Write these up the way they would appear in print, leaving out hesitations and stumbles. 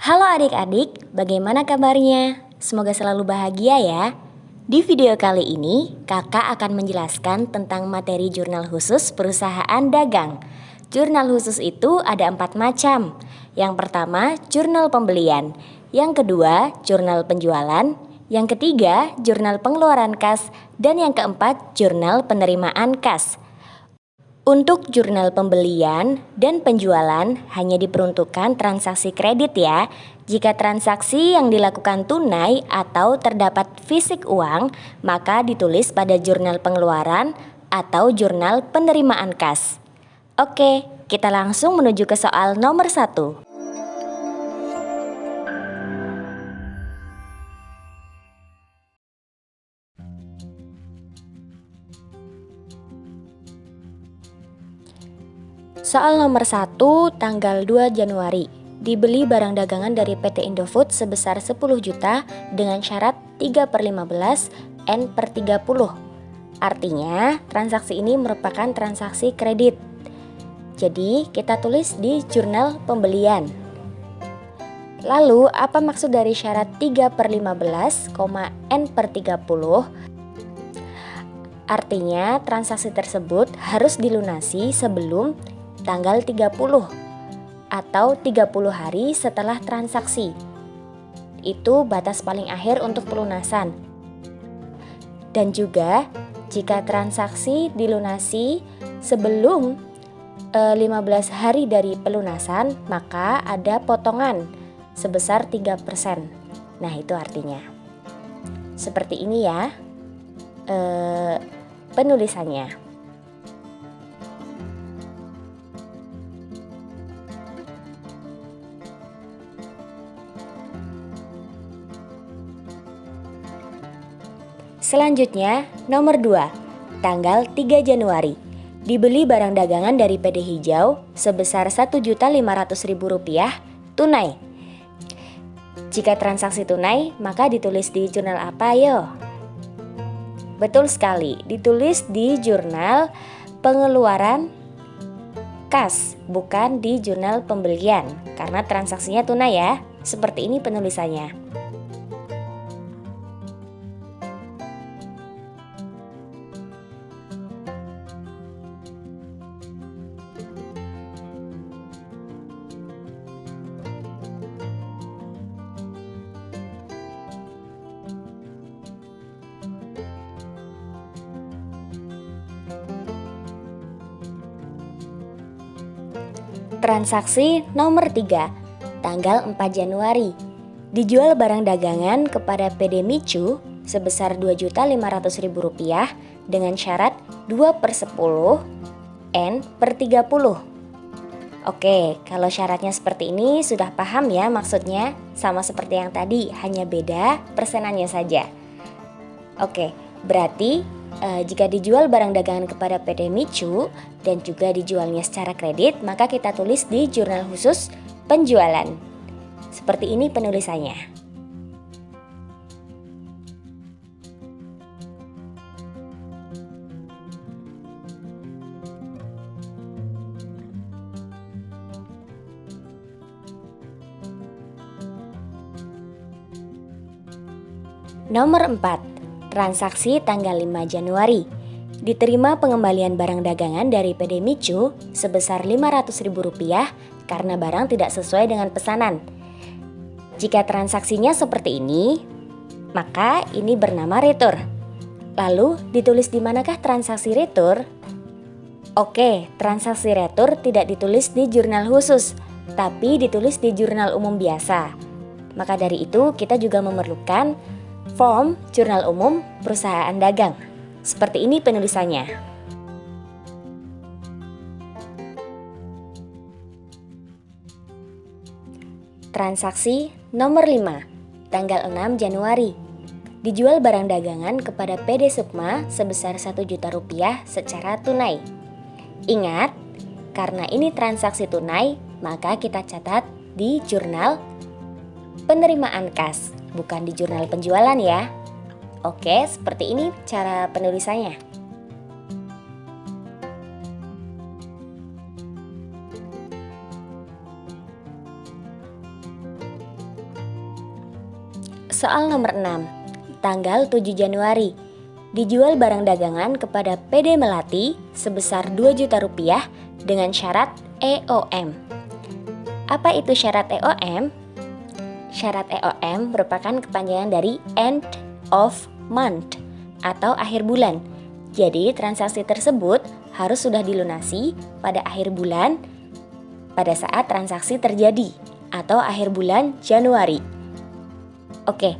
Halo adik-adik, bagaimana kabarnya? Semoga selalu bahagia ya. Di video kali ini, kakak akan menjelaskan tentang materi jurnal khusus perusahaan dagang. Jurnal khusus itu ada 4 macam. Yang pertama, jurnal pembelian. Yang kedua, jurnal penjualan. Yang ketiga, jurnal pengeluaran kas. Dan yang keempat, jurnal penerimaan kas. Untuk jurnal pembelian dan penjualan hanya diperuntukkan transaksi kredit ya. Jika transaksi yang dilakukan tunai atau terdapat fisik uang, maka ditulis pada jurnal pengeluaran atau jurnal penerimaan kas. Oke, kita langsung menuju ke soal nomor 1. Soal nomor 1, tanggal 2 Januari. Dibeli barang dagangan dari PT Indofood sebesar 10 juta dengan syarat 3/15 N/30. Artinya, transaksi ini merupakan transaksi kredit. Jadi, kita tulis di jurnal pembelian. Lalu, apa maksud dari syarat 3/15, N/30? Artinya, transaksi tersebut harus dilunasi sebelum tanggal 30 atau 30 hari setelah transaksi. Itu batas paling akhir untuk pelunasan. Dan juga jika transaksi dilunasi sebelum 15 hari dari pelunasan, maka ada potongan sebesar 3%. Nah, itu artinya. Seperti ini ya penulisannya. Selanjutnya, nomor 2, tanggal 3 Januari. Dibeli barang dagangan dari PD Hijau sebesar Rp1.500.000 tunai. Jika transaksi tunai, maka ditulis di jurnal apa yo? Betul sekali, ditulis di jurnal pengeluaran kas, bukan di jurnal pembelian, karena transaksinya tunai ya. Seperti ini penulisannya. Transaksi nomor 3, tanggal 4 Januari. Dijual barang dagangan kepada PD Micu sebesar Rp2.500.000 dengan syarat 2/10 N/30. Oke, kalau syaratnya seperti ini sudah paham ya maksudnya, sama seperti yang tadi, hanya beda persenannya saja. Oke, berarti jika dijual barang dagangan kepada PT Micu dan juga dijualnya secara kredit, maka kita tulis di jurnal khusus penjualan. Seperti ini penulisannya. Nomor 4. Transaksi tanggal 5 Januari. Diterima pengembalian barang dagangan dari PD Micu sebesar Rp500.000 karena barang tidak sesuai dengan pesanan. Jika transaksinya seperti ini, maka ini bernama retur. Lalu ditulis di manakah transaksi retur? Oke, transaksi retur tidak ditulis di jurnal khusus, tapi ditulis di jurnal umum biasa. Maka dari itu kita juga memerlukan form jurnal umum perusahaan dagang. Seperti ini penulisannya. Transaksi nomor 5, tanggal 6 Januari. Dijual barang dagangan kepada PD Sukma sebesar Rp1.000.000 secara tunai. Ingat, karena ini transaksi tunai, maka kita catat di jurnal penerimaan kas, bukan di jurnal penjualan ya. Oke, seperti ini cara penulisannya. Soal nomor 6. Tanggal 7 Januari. Dijual barang dagangan kepada PD Melati sebesar 2 juta rupiah dengan syarat EOM. Apa itu syarat EOM? Syarat EOM merupakan kepanjangan dari End of Month atau akhir bulan. Jadi transaksi tersebut harus sudah dilunasi pada akhir bulan pada saat transaksi terjadi atau akhir bulan Januari. Oke,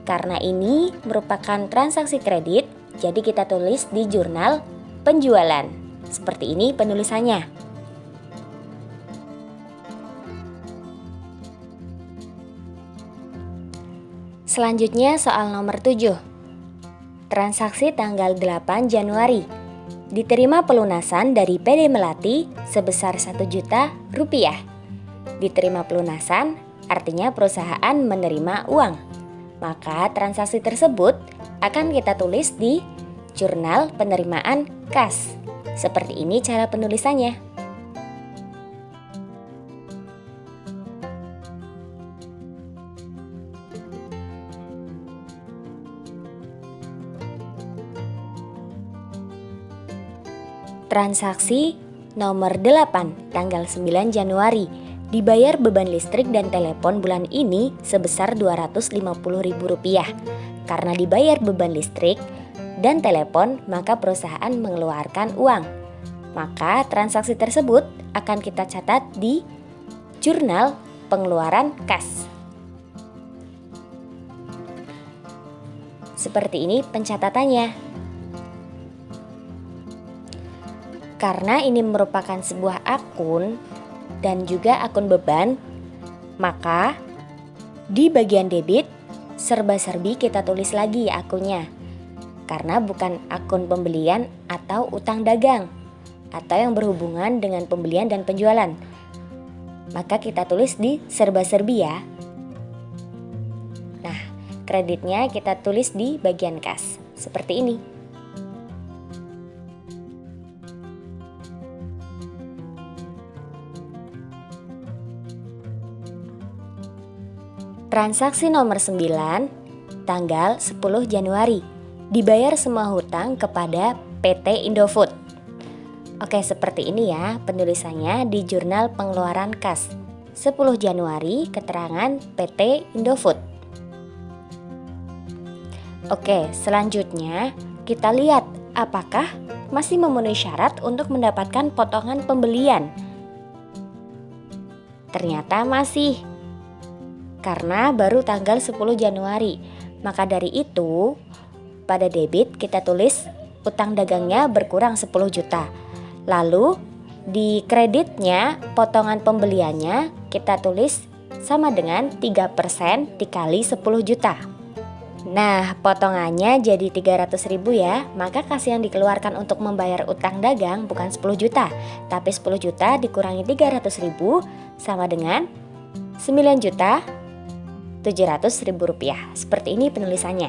karena ini merupakan transaksi kredit, jadi kita tulis di jurnal penjualan. Seperti ini penulisannya. Selanjutnya soal nomor 7. Transaksi tanggal 8 Januari. Diterima pelunasan dari PD Melati sebesar 1 juta rupiah. Diterima pelunasan artinya perusahaan menerima uang. Maka transaksi tersebut akan kita tulis di jurnal penerimaan kas. Seperti ini cara penulisannya. Transaksi nomor 8 tanggal 9 Januari. Dibayar beban listrik dan telepon bulan ini sebesar Rp250.000. Karena dibayar beban listrik dan telepon, maka perusahaan mengeluarkan uang. Maka transaksi tersebut akan kita catat di jurnal pengeluaran kas. Seperti ini pencatatannya. Karena ini merupakan sebuah akun dan juga akun beban, maka di bagian debit serba-serbi kita tulis lagi akunnya. Karena bukan akun pembelian atau utang dagang atau yang berhubungan dengan pembelian dan penjualan, maka kita tulis di serba-serbi ya. Nah, kreditnya kita tulis di bagian kas seperti ini. Transaksi nomor 9, tanggal 10 Januari. Dibayar semua hutang kepada PT Indofood. Oke, seperti ini ya penulisannya di jurnal pengeluaran kas. 10 Januari, keterangan PT Indofood. Oke, selanjutnya kita lihat apakah masih memenuhi syarat untuk mendapatkan potongan pembelian. Ternyata masih. Karena baru tanggal 10 Januari. Maka dari itu, pada debit kita tulis utang dagangnya berkurang 10 juta. Lalu di kreditnya potongan pembeliannya kita tulis sama dengan 3% dikali 10 juta. Nah, potongannya jadi 300.000 ya. Maka kas yang dikeluarkan untuk membayar utang dagang bukan 10 juta, tapi 10 juta dikurangi 300.000 sama dengan 9.700.000 rupiah. Seperti ini penulisannya.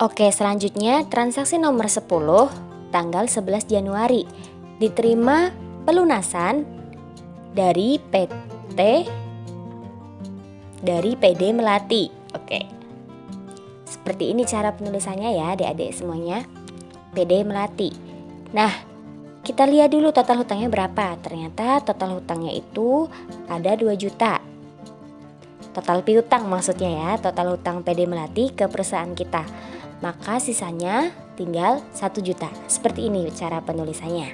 Oke, selanjutnya transaksi nomor 10 tanggal 11 Januari. Diterima pelunasan dari PD Melati. Oke. Seperti ini cara penulisannya ya adik-adik semuanya. PD Melati. Nah, kita lihat dulu total hutangnya berapa. Ternyata total hutangnya itu ada 2 juta. Total piutang maksudnya ya, total hutang PD Melati ke perusahaan kita. Maka sisanya tinggal 1 juta. Seperti ini cara penulisannya.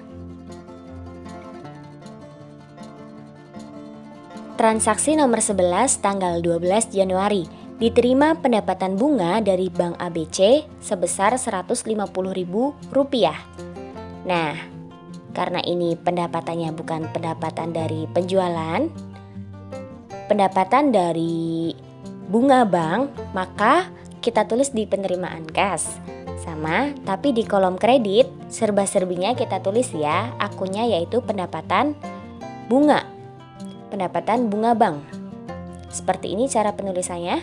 Transaksi nomor 11 tanggal 12 Januari. Diterima pendapatan bunga dari Bank ABC sebesar Rp150.000. Nah, karena ini pendapatannya bukan pendapatan dari penjualan, pendapatan dari bunga bank, maka kita tulis di penerimaan kas. Sama, tapi di kolom kredit serba-serbinya kita tulis ya akunnya yaitu pendapatan bunga. Pendapatan bunga bank. Seperti ini cara penulisannya.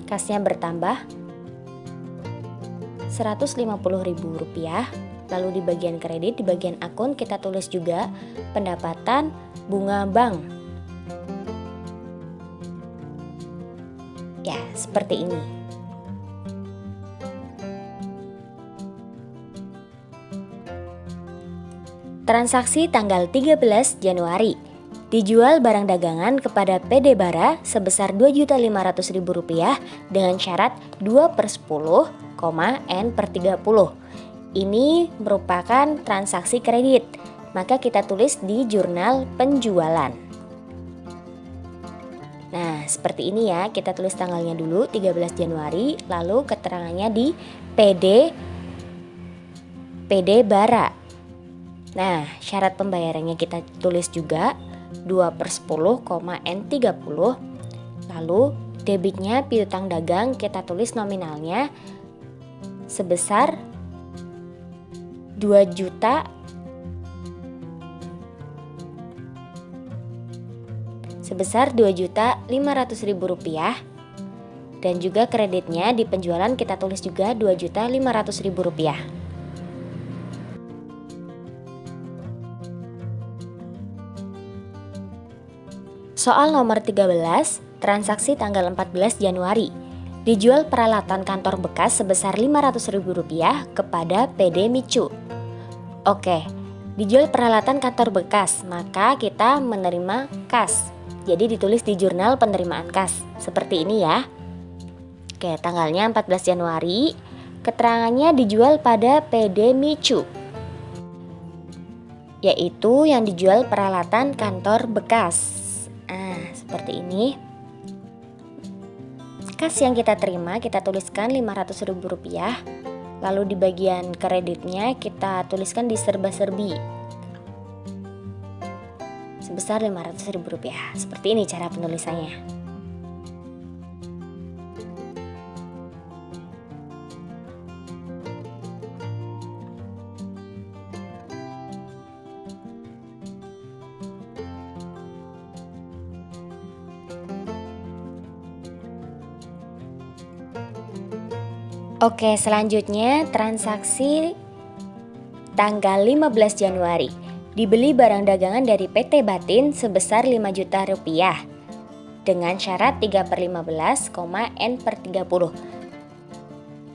Kasnya bertambah Rp150.000. Lalu di bagian kredit, di bagian akun kita tulis juga pendapatan bunga bank. Ya, seperti ini. Transaksi tanggal 13 Januari. Dijual barang dagangan kepada PD Bara sebesar Rp2.500.000 dengan syarat 2/10, N/30. Ini merupakan transaksi kredit, maka kita tulis di jurnal penjualan. Nah, seperti ini ya, kita tulis tanggalnya dulu 13 Januari, lalu keterangannya di PD Bara. Nah, syarat pembayarannya kita tulis juga 2/10, N30. Lalu debitnya piutang dagang kita tulis nominalnya sebesar 2 juta sebesar Rp2.500.000, dan juga kreditnya di penjualan kita tulis juga Rp2.500.000. Soal nomor 13, transaksi tanggal 14 Januari. Dijual peralatan kantor bekas sebesar Rp500.000 kepada PD Micu. Oke, dijual peralatan kantor bekas, maka kita menerima kas. Jadi ditulis di jurnal penerimaan kas. Seperti ini ya. Oke, tanggalnya 14 Januari. Keterangannya dijual pada PD Micu, yaitu yang dijual peralatan kantor bekas. Seperti ini. Kas yang kita terima kita tuliskan Rp500.000. Lalu di bagian kreditnya kita tuliskan di serba-serbi sebesar Rp500.000. Seperti ini cara penulisannya. Oke, selanjutnya transaksi tanggal 15 Januari. Dibeli barang dagangan dari PT Batin sebesar Rp5 juta dengan syarat 3/15, N/30.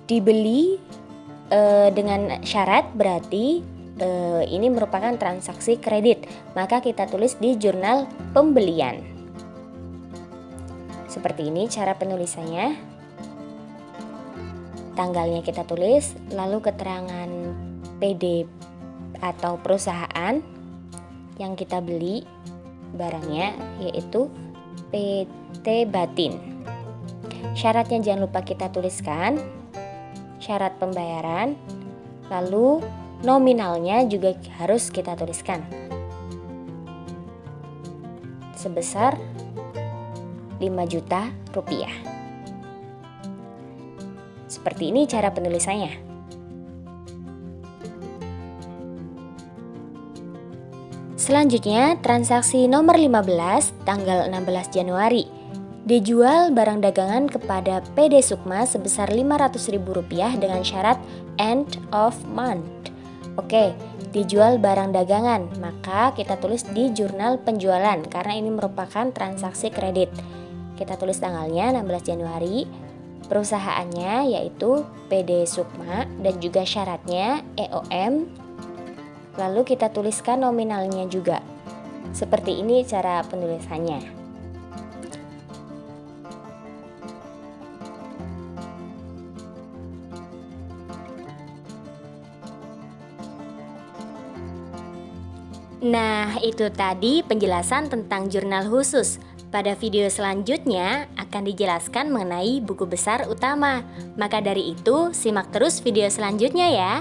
Dibeli dengan syarat berarti ini merupakan transaksi kredit, maka kita tulis di jurnal pembelian. Seperti ini cara penulisannya. Tanggalnya kita tulis, lalu keterangan PD atau perusahaan yang kita beli barangnya, yaitu PT Batin. Syaratnya jangan lupa kita tuliskan, syarat pembayaran, lalu nominalnya juga harus kita tuliskan sebesar Rp5 juta. Seperti ini cara penulisannya. Selanjutnya, transaksi nomor 15 tanggal 16 Januari. Dijual barang dagangan kepada PD Sukma sebesar Rp500.000 dengan syarat end of month. Oke, dijual barang dagangan, maka kita tulis di jurnal penjualan karena ini merupakan transaksi kredit. Kita tulis tanggalnya 16 Januari. Perusahaannya yaitu PD Sukma dan juga syaratnya EOM. Lalu kita tuliskan nominalnya juga. Seperti ini cara penulisannya. Nah, itu tadi penjelasan tentang jurnal khusus. Pada video selanjutnya akan dijelaskan mengenai buku besar utama. Maka dari itu, simak terus video selanjutnya ya.